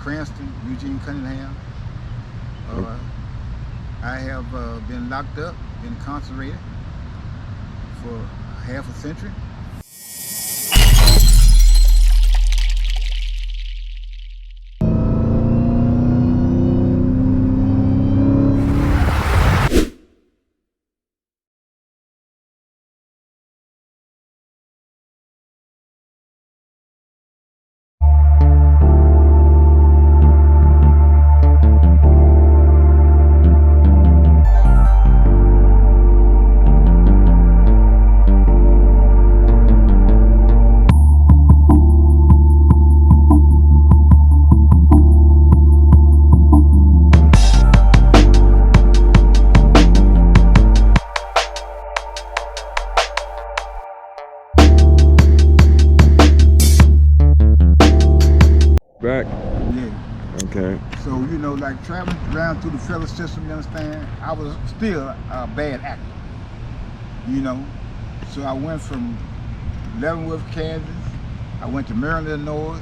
Cranston, Eugene Cunningham. I have been locked up, been incarcerated for half a century. Back? Yeah. Okay. So, you know, like traveling around through the federal system, you understand, I was still a bad actor, you know. So I went from Leavenworth, Kansas, I went to Maryland, Illinois,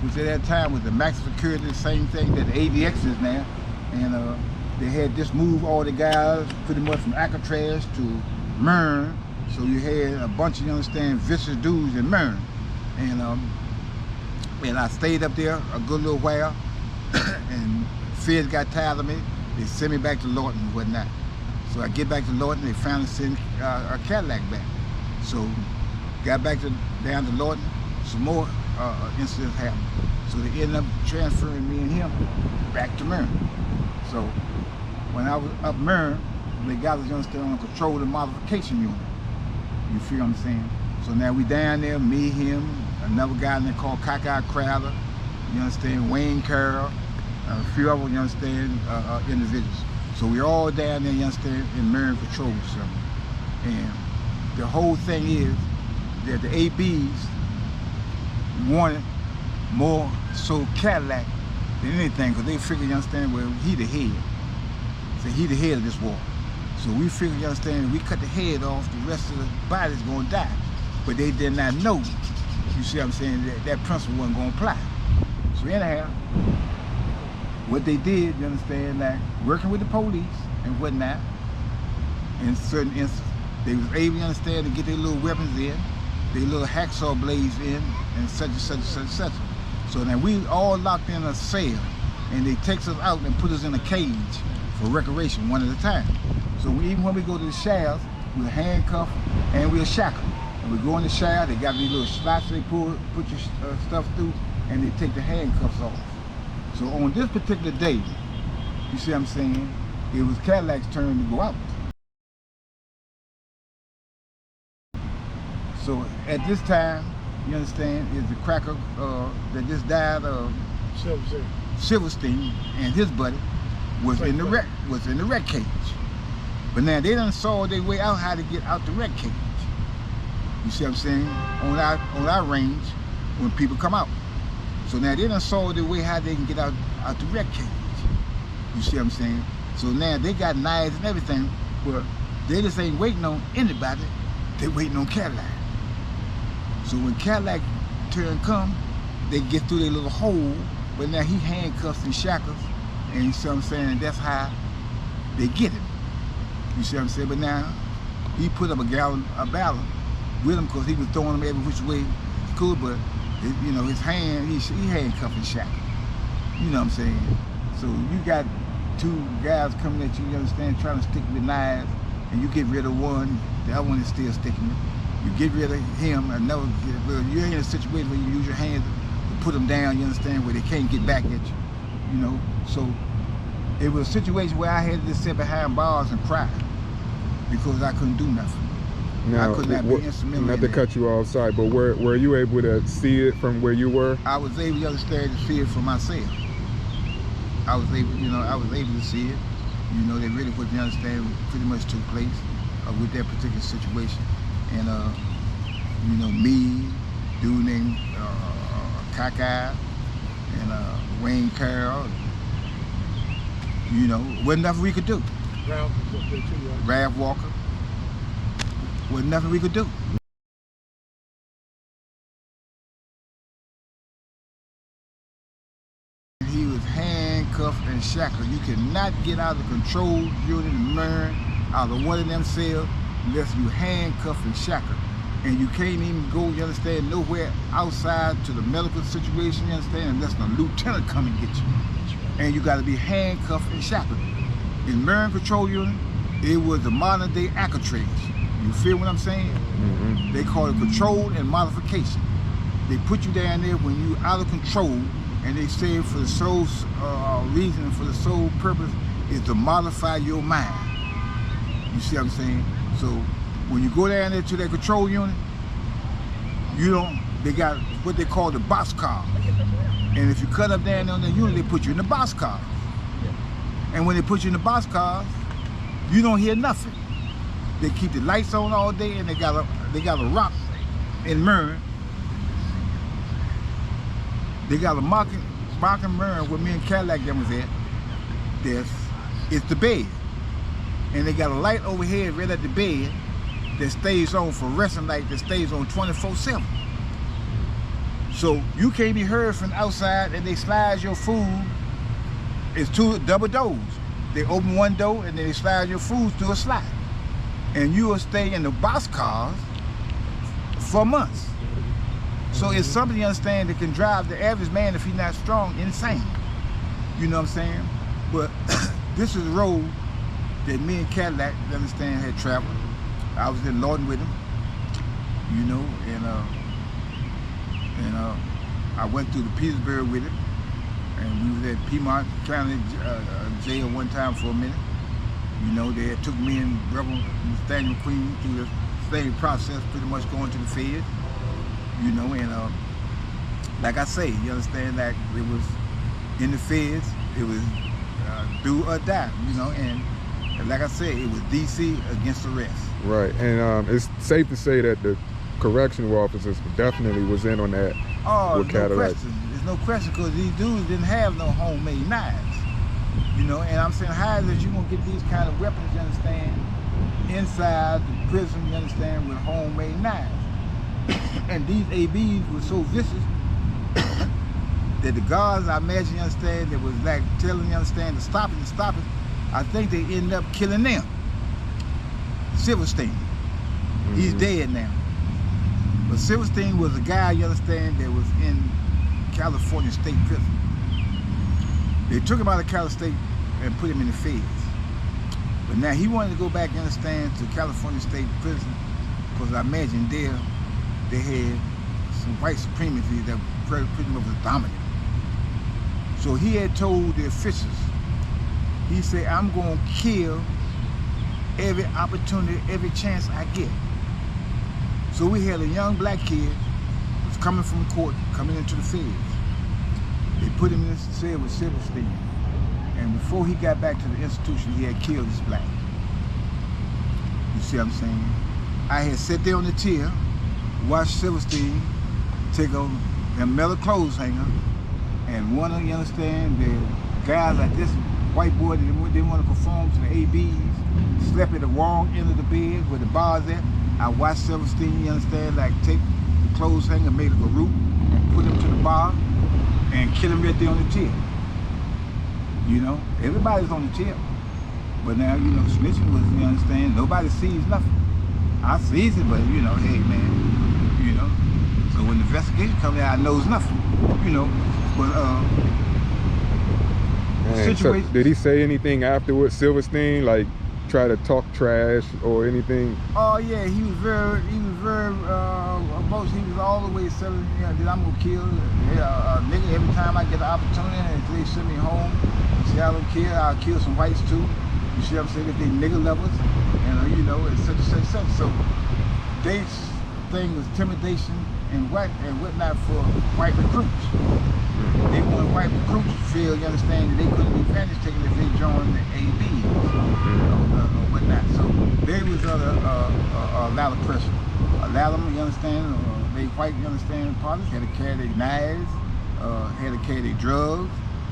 which at that time was the maximum security, the same thing that the ADX is now. And they had just moved all the guys pretty much from Alcatraz to Maryland. So you had a bunch of, you understand, vicious dudes in Maryland. And I stayed up there a good little while, and feds got tired of me. They sent me back to Lawton and whatnot. So I get back to Lawton, they finally sent a CADILLAC back. So got back down to Lawton, some more incidents happened. So they ended up transferring me and him back to Maryland. So when I was up Maryland, they got us, you understand, on control the modification unit. You feel what I'm saying? So now we down there, me, him, another guy in there called Cockeye Crowder, you understand, Wayne Carroll, a few other, you understand, individuals. So we're all down there, you understand, in Maryland Patrol Center. And the whole thing is that the ABs wanted more so CADILLAC than anything, because they figured, you understand, well, he the head. So he the head of this war. So we figured, you understand, if we cut the head off, the rest of the body's gonna die. But they did not know, you see what I'm saying, that principle wasn't gonna apply. So anyhow, what they did, you understand, like working with the police and whatnot, in certain instances, they was able, you understand, to get their little weapons in, their little hacksaw blades in, and such and such and such and such. So now we all locked in a cell, and they take us out and put us in a cage for recreation, one at a time. So even when we go to the shafts, we're handcuffed and we're shackled. And we go in the shaft, they got these little slots they put your stuff through, and they take the handcuffs off. So on this particular day, you see what I'm saying, it was CADILLAC's turn to go out. So at this time, you understand, is the cracker that just died, Silverstein, and his buddy was in the wreck cage. But now they done saw their way out how to get out the wreck cage. You see what I'm saying? On our range, when people come out. So now they done saw the way how they can get out the wreck cage. You see what I'm saying? So now they got knives and everything, but they just ain't waiting on anybody. They waiting on CADILLAC. So when CADILLAC turn come, they get through their little hole, but now he handcuffs and shackles, and you see what I'm saying? That's how they get him. You see what I'm saying? But now he put up a battle with him, because he was throwing him every which way he could, but you know, his hand, he handcuffed and shackled. You know what I'm saying? So you got two guys coming at you, you understand, trying to stick with knives, and you get rid of one, the other one is still sticking it. You get rid of him, another, well, you're in a situation where you use your hands to put them down, you understand, where they can't get back at you, you know? So it was a situation where I had to just sit behind bars and cry, because I couldn't do nothing. Now, I could not be instrumental. Not to cut you off, sorry, but were you able to see it from where you were? I was able, you understand, to see it for myself. I was able, you know, to see it. You know, they really put, you understand, pretty much took place with that particular situation. And you know, me, dude named Cockeye, and Wayne Carroll. You know, wasn't nothing we could do. Ralph was up there too, right? Ralph Walker. Wasn't nothing we could do. He handcuffed and shackled. You cannot get out of the control unit and learn out of one of them cells unless you handcuffed and shackled. And you can't even go, you understand, nowhere outside to the medical situation, you understand, unless the lieutenant come and get you. And you got to be handcuffed and shackled. In Marine Control Unit, it was the modern day Alcatraz. You feel what I'm saying? Mm-hmm. They call it control and modification. They put you down there when you out of control, and they say for the sole reason, for the sole purpose, is to modify your mind. You see what I'm saying? So when you go down there to that control unit, they got what they call the boxcar. And if you cut up down on the unit, they put you in the boxcar. And when they put you in the boxcar, you don't hear nothing. They keep the lights on all day, and they got a rock in Murray. They got a mocking Murray where me and CADILLAC them was at. It's the bed. And they got a light overhead right at the bed that stays on for resting light, that stays on 24/7. So you can't be heard from outside, and they slide your food. It's two double doors. They open one door and then they slide your food through a slide. And you will stay in the boxcars for months. So it's something, you understand, that can drive the average man, if he's not strong, insane. You know what I'm saying? But this is a road that me and CADILLAC, you understand, had traveled. I was in Lawton with him, you know, and I went through the Petersburg with him, and we was at Piedmont County jail one time for a minute. You know, they had took me and Rebel Nathaniel Queen through the same process, pretty much going to the feds. You know, and like I say, you understand, that it was in the feds, it was do or die, you know, and like I said, it was DC against the rest. Right, and it's safe to say that the correctional officers definitely was in on that. Oh, with no CADILLAC. question. There's no question, because these dudes didn't have no homemade knives. You know, and I'm saying, how is it you gonna get these kind of weapons, you understand, inside the prison, you understand, with homemade knives? And these ABs were so vicious that the guards, I imagine, you understand, that was like telling, you understand, to stop it, I think they ended up killing them. Silverstein. Mm-hmm. He's dead now. But Silverstein was a guy, you understand, that was in California State Prison. They took him out of Cali State and put him in the feds. But now he wanted to go back, you understand, to California State Prison, because I imagine there they had some white supremacy that pretty much was dominant. So he had told the officials, he said, I'm going to kill every opportunity, every chance I get. So we had a young black kid was coming from court, coming into the feds. They put him in this cell with Silverstein. And before he got back to the institution, he had killed this black. You see what I'm saying? I had sat there on the chair, watched Silverstein take a metal clothes hanger, and one of, you understand, the guys like this white boy that didn't want to conform to the ABs, slept at the wrong end of the bed where the bar's at. I watched Silverstein, you understand, like take the clothes hanger, made it a root, and put him to the bar, and kill him right there on the chair. You know, everybody's on the chair. But now, you know, snitching was, you understand, nobody sees nothing. I sees it, but, you know, hey, man, you know. So when the investigation comes out, I knows nothing, you know. But, so did he say anything afterwards, Silverstein, like try to talk trash or anything? Oh yeah, he was very he was all the way selling, you know, that I'm gonna kill a nigga every time I get the opportunity, and if they send me home, see, I don't care, I'll kill some whites too. You see what I'm saying? If they nigga lovers, and you know, it's such and such, such. So they thing was intimidation and whatnot for white recruits. They want white recruits to feel, you understand, that they couldn't be advantage taken if they joined the AB or whatnot. So they was under a lot of pressure. A lot of them, you understand, they white, you understand, partners had to carry their knives, had to carry their drugs,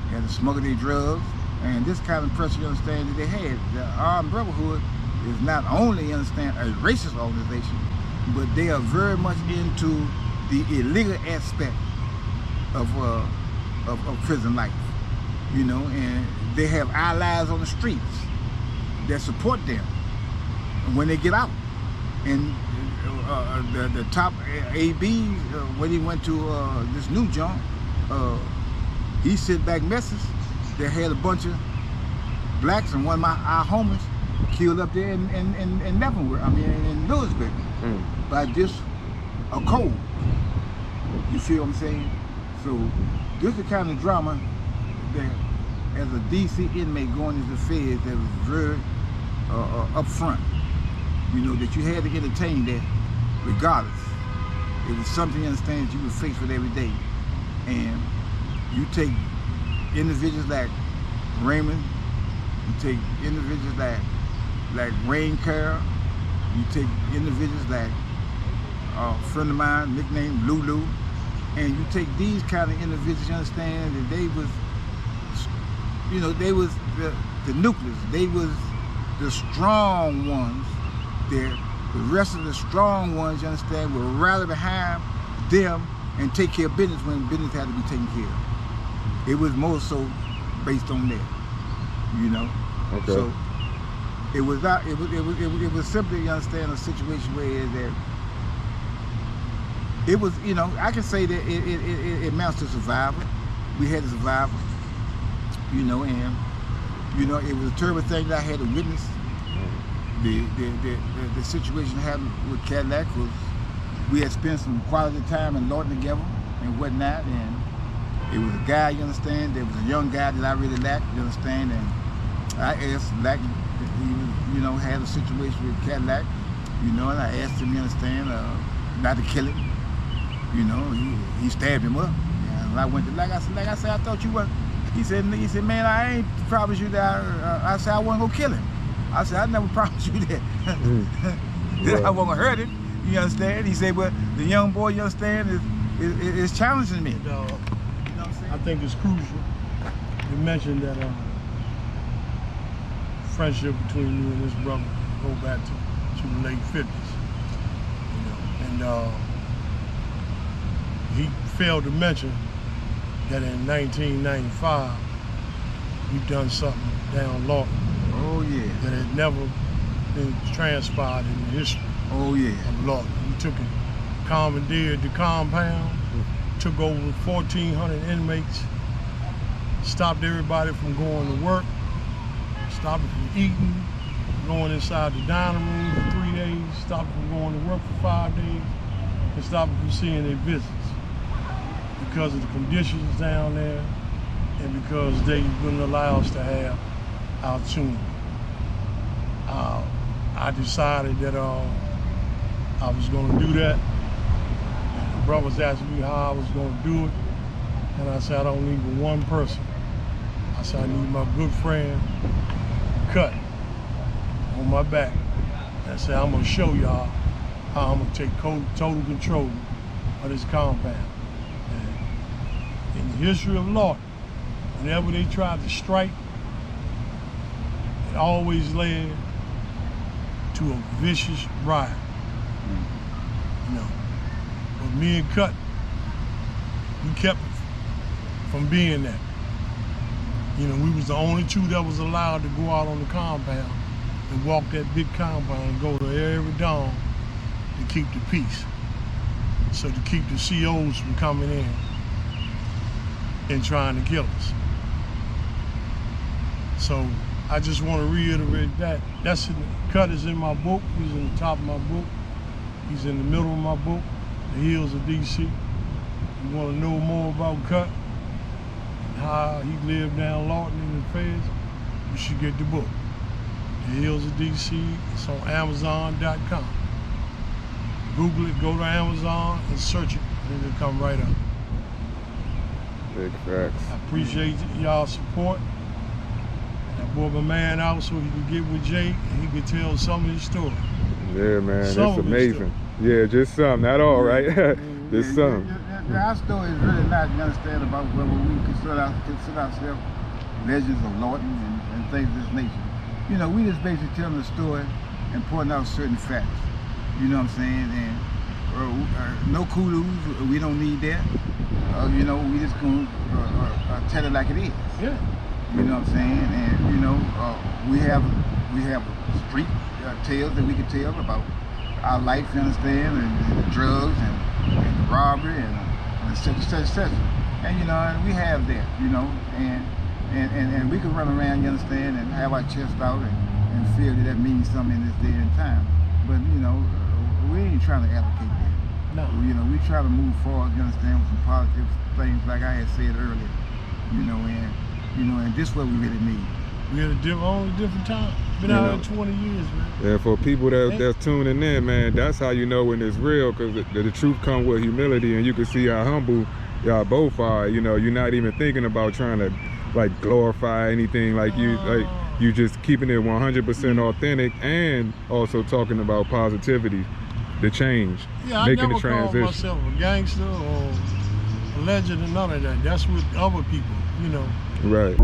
had to smuggle their drugs, and this kind of pressure, you understand, that they had. The Armed Brotherhood is not only, you understand, a racist organization, but they are very much into the illegal aspect of prison life. you know, and they have allies on the streets that support them when they get out. And the top AB, when he went to this new joint, he sent back messages that had a bunch of blacks and one of our homies killed up there in Leavenworth, in Louisville, by just a cold. You see what I'm saying? So this is the kind of drama that, as a DC inmate going into the feds, that was very upfront. You know, that you had to entertain that regardless. It was something, you understand, that you were faced with every day. And you take individuals like Raymond, you take individuals like Wayne Carroll, you take individuals like a friend of mine, nicknamed Lulu, and you take these kind of individuals, you understand, that they was, you know, they was the nucleus, they was the strong ones. The rest of the strong ones, you understand, will rally behind them and take care of business when business had to be taken care of. It was more so based on that, you know. Okay. So it was not. It was simply, you understand, a situation where that it was, you know, I can say that it amounts to survival. We had a survival, you know, and you know, it was a terrible thing that I had to witness. The situation happened with CADILLAC was we had spent some quality time in Lawton together and whatnot, and it was a guy, you understand, there was a young guy that I really liked, you understand, and I asked, like, he was, you know, had a situation with CADILLAC, you know, and I asked him, you understand, not to kill him, you know, he stabbed him up, and I went to, like I said, I thought you were, he said, man, I ain't promised you that, I said, I wasn't gonna kill him. I said, I never promised you that. That I wasn't gonna hurt him. You understand? He said, well, the young boy, you understand, is challenging me. And, you know what I'm saying? I think it's crucial. You mentioned that friendship between you and this brother go back to the late 50s. You know, and he failed to mention that in 1995, you done something down Lawton. Oh yeah. That had never been transpired in the history. Oh yeah. Of Lawton. You took it, commandeered the compound, took over 1,400 inmates, stopped everybody from going to work, stopped them from eating, going inside the dining room for 3 days, stopped them from going to work for 5 days, and stopped them from seeing their visits because of the conditions down there and because they wouldn't allow us to have our tune. I decided that I was going to do that. And the brothers asked me how I was going to do it, and I said, I don't need but one person. I said, I need my good friend, Cut, on my back. And I said, I'm going to show y'all how I'm going to take total control of this compound. And in the history of Lawton, whenever they tried to strike, it always led to a vicious riot. You know, but me and Cut, we kept it from being that. You know, we was the only two that was allowed to go out on the compound and walk that big compound and go to every dawn to keep the peace. So to keep the COs from coming in and trying to kill us. So I just want to reiterate that. Cut is in my book. He's in the top of my book. He's in the middle of my book, The Hills of DC. You want to know more about Cut and how he lived down Lawton in the feds, you should get the book, The Hills of DC. It's on Amazon.com. Google it, go to Amazon and search it, and it'll come right up. Big facts. I appreciate y'all's support. I brought my man out so he could get with Jake and he could tell some of his story. Yeah, man, Some it's of his amazing. Yeah, just some, not all, right? Just some. Our story is really not, you understand, about whether we consider ourselves legends of Lawton and things of this nature. You know, we just basically telling the story and pointing out certain facts. You know what I'm saying? And no kudos, we don't need that. You know, we just gonna tell it like it is. Yeah. You know what I'm saying? And you know, we have street tales that we can tell about our life, you understand, and the drugs and the robbery and et cetera. And you know, and we have that, you know, and we can run around, you understand, and have our chest out and feel that means something in this day and time. But you know, we ain't trying to advocate that. No. You know, we try to move forward, you understand, with some positive things, like I had said earlier. You know, and this is what we really need. We had a different time. Been out here 20 years, man. Yeah, for people that's tuning in, man, that's how you know when it's real, because the truth comes with humility, and you can see how humble y'all both are. You know, you're not even thinking about trying to like glorify anything. Like you just keeping it 100% authentic, and also talking about positivity, the change, yeah, making I never the transition. called myself a gangster or a legend or none of that. That's with other people, you know. Right.